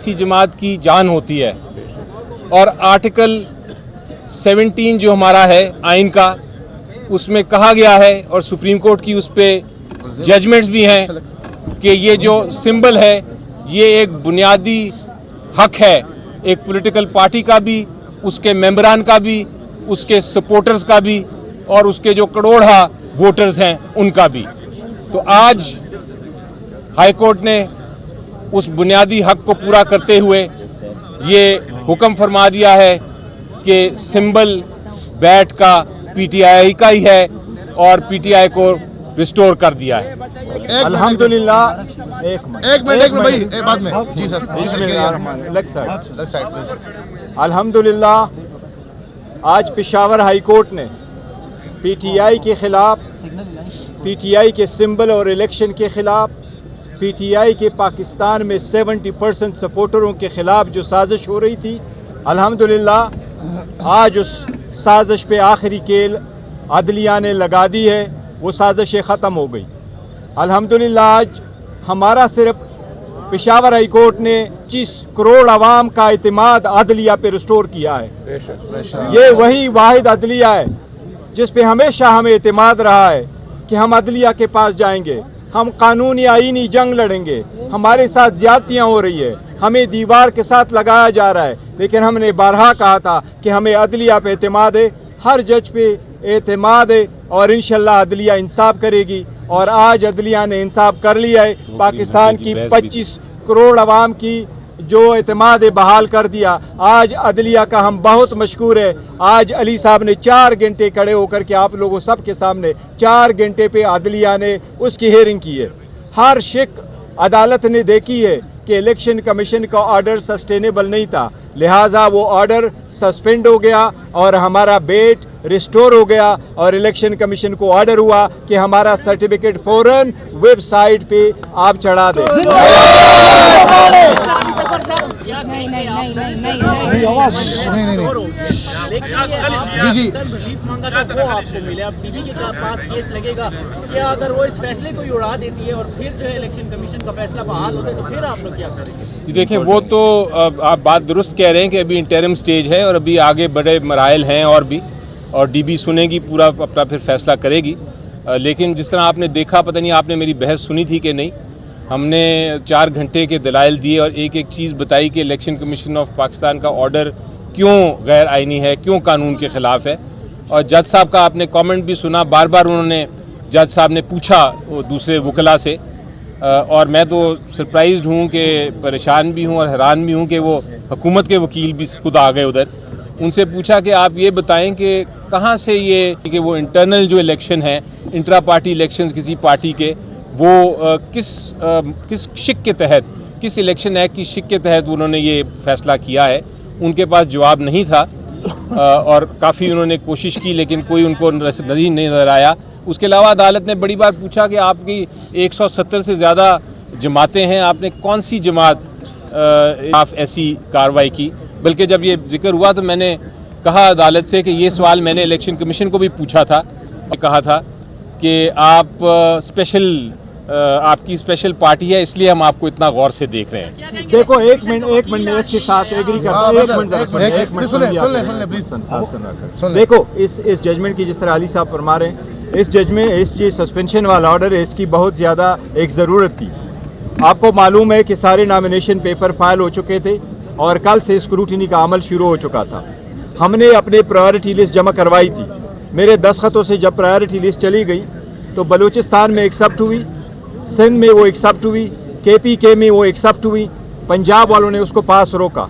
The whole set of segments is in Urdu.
اسی جماعت کی جان ہوتی ہے اور آرٹیکل 17 جو ہمارا ہے آئین کا، اس میں کہا گیا ہے اور سپریم کورٹ کی اس پہ ججمنٹس بھی ہیں کہ یہ جو سمبل ہے یہ ایک بنیادی حق ہے ایک پولیٹیکل پارٹی کا بھی، اس کے ممبران کا بھی، اس کے سپورٹرز کا بھی اور اس کے جو کروڑہ ووٹرز ہیں ان کا بھی۔ تو آج ہائی کورٹ نے اس بنیادی حق کو پورا کرتے ہوئے یہ حکم فرما دیا ہے کہ سمبل بیٹ کا پی ٹی آئی کا ہی ہے اور پی ی آئی کو ریسٹور کر دیا ہے۔ الحمدللہ ایک منٹ بھائی بعد میں جی سر الحمدللہ آج پشاور ہائی کورٹ نے پی ٹی آئی کے خلاف، پی ٹی آئی کے سمبل اور الیکشن کے خلاف، پی ٹی آئی کے پاکستان میں 70% سپورٹروں کے خلاف جو سازش ہو رہی تھی، الحمدللہ آج اس سازش پہ آخری کیل عدلیہ نے لگا دی ہے، وہ سازشیں ختم ہو گئی۔ الحمدللہ آج ہمارا صرف پشاور ہائی کورٹ نے 25 کروڑ عوام کا اعتماد عدلیہ پہ ریسٹور کیا ہے۔ یہ وہی واحد عدلیہ ہے جس پہ ہمیشہ ہمیں اعتماد رہا ہے کہ ہم عدلیہ کے پاس جائیں گے، ہم قانونی آئینی جنگ لڑیں گے، ہمارے ساتھ زیادتیاں ہو رہی ہے، ہمیں دیوار کے ساتھ لگایا جا رہا ہے، لیکن ہم نے بارہا کہا تھا کہ ہمیں عدلیہ پہ اعتماد ہے، ہر جج پہ اعتماد ہے اور انشاءاللہ عدلیہ انصاف کرے گی، اور آج عدلیہ نے انصاف کر لیا ہے۔ پاکستان کی 25 کروڑ عوام کی جو اعتماد بحال کر دیا۔ آج عدلیہ کا ہم بہت مشکور ہے۔ آج علی صاحب نے 4 گھنٹے کھڑے ہو کر کے آپ لوگوں سب کے سامنے 4 گھنٹے پہ عدلیہ نے اس کی ہیئرنگ کی ہے۔ ہر شک عدالت نے دیکھی ہے کہ الیکشن کمیشن کا آرڈر سسٹینیبل نہیں تھا، لہٰذا وہ آرڈر سسپینڈ ہو گیا اور ہمارا بیٹ ریسٹور ہو گیا، اور الیکشن کمیشن کو آرڈر ہوا کہ ہمارا سرٹیفکیٹ فوراً ویب سائٹ پہ آپ چڑھا دیں۔ جی دیکھیں، وہ تو آپ بات درست کہہ رہے ہیں کہ ابھی انٹرم سٹیج ہے اور ابھی آگے بڑے مراحل ہیں اور ڈی بی سنے گی، پورا اپنا پھر فیصلہ کرے گی۔ لیکن جس طرح آپ نے دیکھا، پتہ نہیں آپ نے میری بحث سنی تھی کہ نہیں، ہم نے 4 گھنٹے کے دلائل دیے اور ایک چیز بتائی کہ الیکشن کمیشن آف پاکستان کا آرڈر کیوں غیر آئینی ہے، کیوں قانون کے خلاف ہے۔ اور جج صاحب کا آپ نے کامنٹ بھی سنا، بار بار انہوں نے جج صاحب نے پوچھا دوسرے وکلا سے، اور میں تو سرپرائزڈ ہوں کہ پریشان بھی ہوں اور حیران بھی ہوں کہ وہ حکومت کے وکیل بھی خود آ گئے ادھر۔ ان سے پوچھا کہ آپ یہ بتائیں کہ کہاں سے یہ کہ وہ انٹرنل جو الیکشن ہے، انٹرا پارٹی الیکشنز کسی پارٹی کے، وہ کس شک کے تحت، کس الیکشن ایکٹ کی شک کے تحت انہوں نے یہ فیصلہ کیا ہے۔ ان کے پاس جواب نہیں تھا اور کافی انہوں نے کوشش کی لیکن کوئی ان کو نہیں نظر آیا۔ اس کے علاوہ عدالت نے بڑی بار پوچھا کہ آپ کی 170 سے زیادہ جماعتیں ہیں، آپ نے کون سی جماعت ایسی کارروائی کی؟ بلکہ جب یہ ذکر ہوا تو میں نے کہا عدالت سے کہ یہ سوال میں نے الیکشن کمیشن کو بھی پوچھا تھا، کہا تھا کہ آپ کی اسپیشل پارٹی ہے، اس لیے ہم آپ کو اتنا غور سے دیکھ رہے ہیں۔ دیکھو ایک منٹ میں اس کے ساتھ ایگری کرتا ہوں۔ دیکھو اس ججمنٹ کی جس طرح علی صاحب فرما رہے ہیں، اس ججمنٹ اس سسپینشن والا آرڈر ہے، اس کی بہت زیادہ ایک ضرورت تھی۔ آپ کو معلوم ہے کہ سارے نامینیشن پیپر فائل ہو چکے تھے اور کل سے اسکروٹنی کا عمل شروع ہو چکا تھا۔ ہم نے اپنے پرائیورٹی لسٹ جمع کروائی تھی۔ میرے دستخطوں سے جب پرائیورٹی لسٹ چلی گئی تو بلوچستان میں ایکسیپٹ ہوئی، سندھ میں وہ ایکسیپٹ ہوئی، کے پی کے میں وہ ایکسیپٹ ہوئی، پنجاب والوں نے اس کو پاس روکا،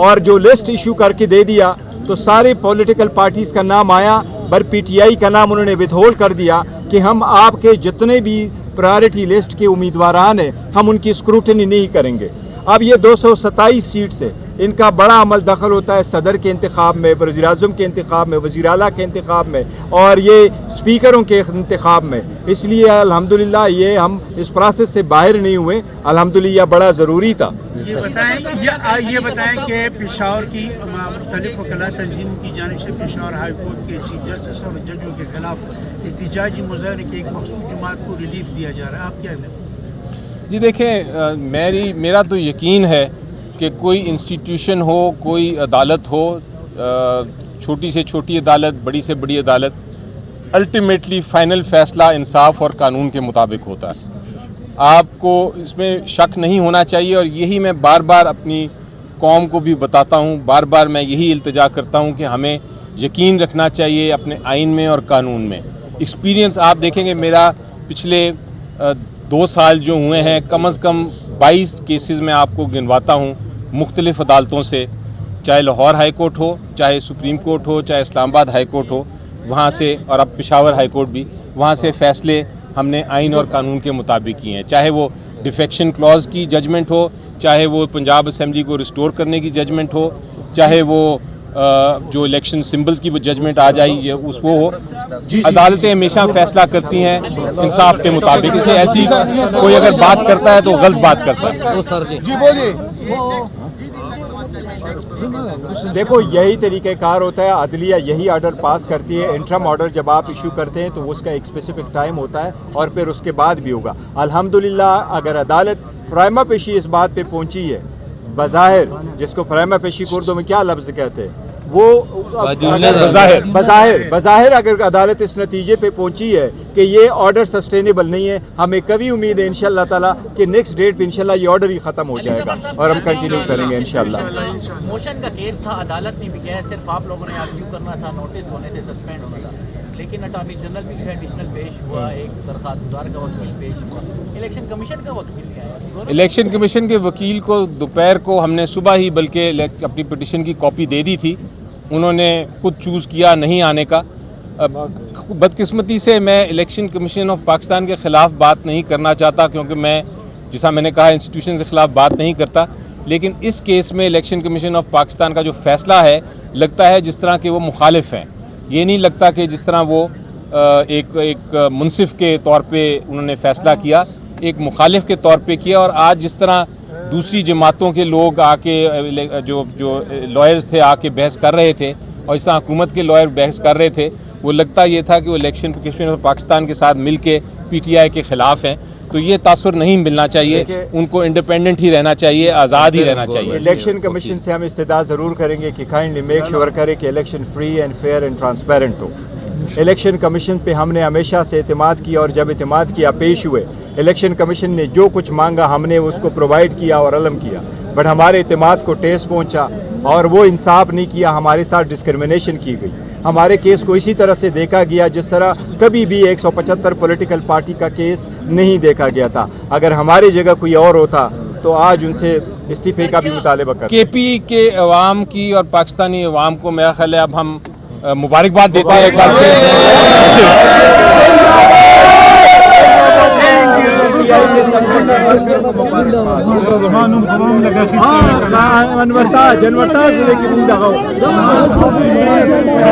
اور جو لسٹ ایشو کر کے دے دیا تو سارے پولیٹیکل پارٹیز کا نام آیا، پر پی ٹی آئی کا نام انہوں نے وتھ ہولڈ کر دیا کہ ہم آپ کے جتنے بھی پرائیورٹی لسٹ کے امیدواران ہیں ہم ان کی اسکروٹنی نہیں کریں گے۔ اب یہ 227 سیٹ سے ان کا بڑا عمل دخل ہوتا ہے صدر کے انتخاب میں، وزیر اعظم کے انتخاب میں، وزیر اعلیٰ کے انتخاب میں، اور یہ اسپیکروں کے انتخاب میں۔ اس لیے الحمدللہ یہ ہم اس پروسیس سے باہر نہیں ہوئے، الحمدللہ بڑا ضروری تھا۔ یہ بتائیں کہ پشاور کی مختلف وکلاء تنظیموں کی جانب سے پشاور ہائی کورٹ کے چیف جسٹس اور ججوں کے خلاف احتجاجی مظاہرے کے ایک مخصوص جماعت کو ریلیف دیا جا رہا ہے، آپ کیا کہتے ہیں؟ جی دیکھیں، میرا تو یقین ہے کہ کوئی انسٹیٹیوشن ہو, کوئی عدالت ہو, چھوٹی سے چھوٹی عدالت, بڑی سے بڑی عدالت, الٹیمیٹلی فائنل فیصلہ انصاف اور قانون کے مطابق ہوتا ہے. آپ کو اس میں شک نہیں ہونا چاہیے, اور یہی میں بار بار اپنی قوم کو بھی بتاتا ہوں, بار بار میں یہی التجا کرتا ہوں کہ ہمیں یقین رکھنا چاہیے اپنے آئین میں اور قانون میں. ایکسپیرینس آپ دیکھیں گے میرا پچھلے 2 سال جو ہوئے ہیں, کم از کم 22 کیسز میں آپ کو گنواتا ہوں مختلف عدالتوں سے, چاہے لاہور ہائی کورٹ ہو, چاہے سپریم کورٹ ہو, چاہے اسلام آباد ہائی کورٹ ہو, وہاں سے, اور اب پشاور ہائی کورٹ بھی, وہاں سے فیصلے ہم نے آئین اور قانون کے مطابق کیے ہیں. چاہے وہ ڈیفیکشن کلوز کی ججمنٹ ہو, چاہے وہ پنجاب اسمبلی کو ریسٹور کرنے کی ججمنٹ ہو, چاہے وہ جو الیکشن سمبلز کی وہ ججمنٹ آ جائی یہ اس وہ ہو, عدالتیں ہمیشہ فیصلہ کرتی ہیں انصاف کے مطابق. اس لیے ایسی کوئی اگر بات کرتا ہے تو غلط بات کرتا ہے. جی بولیے. دیکھو یہی طریقہ کار ہوتا ہے, عدلیہ یہی آرڈر پاس کرتی ہے. انٹرم آرڈر جب آپ ایشو کرتے ہیں تو اس کا ایک اسپیسیفک ٹائم ہوتا ہے اور پھر اس کے بعد بھی ہوگا. الحمدللہ اگر عدالت پرائما پیشی اس بات پہ پہنچی ہے, بظاہر جس کو پرائما پیشی کو اردو میں کیا لفظ کہتے ہیں, وہ بظاہر اگر عدالت اس نتیجے پہ پہنچی ہے کہ یہ آرڈر سسٹینیبل نہیں ہے, ہمیں کبھی امید ہے انشاءاللہ تعالیٰ کہ نیکسٹ ڈیٹ پہ انشاءاللہ یہ آرڈر ہی ختم ہو جائے گا اور ہم کنٹینیو کریں گے انشاءاللہ. موشن کا کیس تھا, عدالت نے بھی کیا ہے, صرف آپ لوگوں نے آرگیو کرنا تھا, نوٹس ہونے تھے, سسپینڈ ہونا تھا, لیکن اٹارنی جنرل بھی ایڈیشنل پیش ہوا, ایک درخواست گزار کا وکیل پیش ہوا, الیکشن کمیشن کا وکیل کیا ہے. الیکشن کمیشن کے وکیل کو دوپہر کو ہم نے صبح ہی بلکہ اپنی پٹیشن کی کاپی دے دی تھی, انہوں نے خود چوز کیا نہیں آنے کا. بدقسمتی سے میں الیکشن کمیشن آف پاکستان کے خلاف بات نہیں کرنا چاہتا, کیونکہ میں جیسا میں نے کہا انسٹیٹیوشن کے خلاف بات نہیں کرتا, لیکن اس کیس میں الیکشن کمیشن آف پاکستان کا جو فیصلہ ہے لگتا ہے جس طرح کہ وہ مخالف ہیں. یہ نہیں لگتا کہ جس طرح وہ ایک منصف کے طور پہ انہوں نے فیصلہ کیا, ایک مخالف کے طور پہ کیا. اور آج جس طرح دوسری جماعتوں کے لوگ آ کے جو لائرز تھے آ کے بحث کر رہے تھے, اور اس طرح حکومت کے لائر بحث کر رہے تھے, وہ لگتا یہ تھا کہ وہ الیکشن کمیشن آف پاکستان کے ساتھ مل کے پی ٹی آئی کے خلاف ہیں. تو یہ تاثر نہیں ملنا چاہیے, ان کو انڈیپینڈنٹ ہی رہنا چاہیے, آزاد ہی رہنا چاہیے. الیکشن کمیشن سے ہم استدعا ضرور کریں گے کہ کائنڈلی میک شیور کرے کہ election free and fair and transparent ہو. الیکشن کمیشن پہ ہم نے ہمیشہ سے اعتماد کیا, اور جب اعتماد کیا پیش ہوئے, الیکشن کمیشن نے جو کچھ مانگا ہم نے اس کو پرووائڈ کیا اور علم کیا, بٹ ہمارے اعتماد کو ٹیس پہنچا اور وہ انصاف نہیں کیا, ہمارے ساتھ ڈسکرمنیشن کی گئی. ہمارے کیس کو اسی طرح سے دیکھا گیا جس طرح کبھی بھی 175 پولیٹیکل پارٹی کا کیس نہیں دیکھا گیا تھا. اگر ہماری جگہ کوئی اور ہوتا تو آج ان سے استعفے کا بھی مطالبہ کرتے. کے پی کے عوام کی اور پاکستانی عوام کو میرا خیال ہے اب ہم مبارکباد دیتے ہیں ایک بار انورتا جنورتا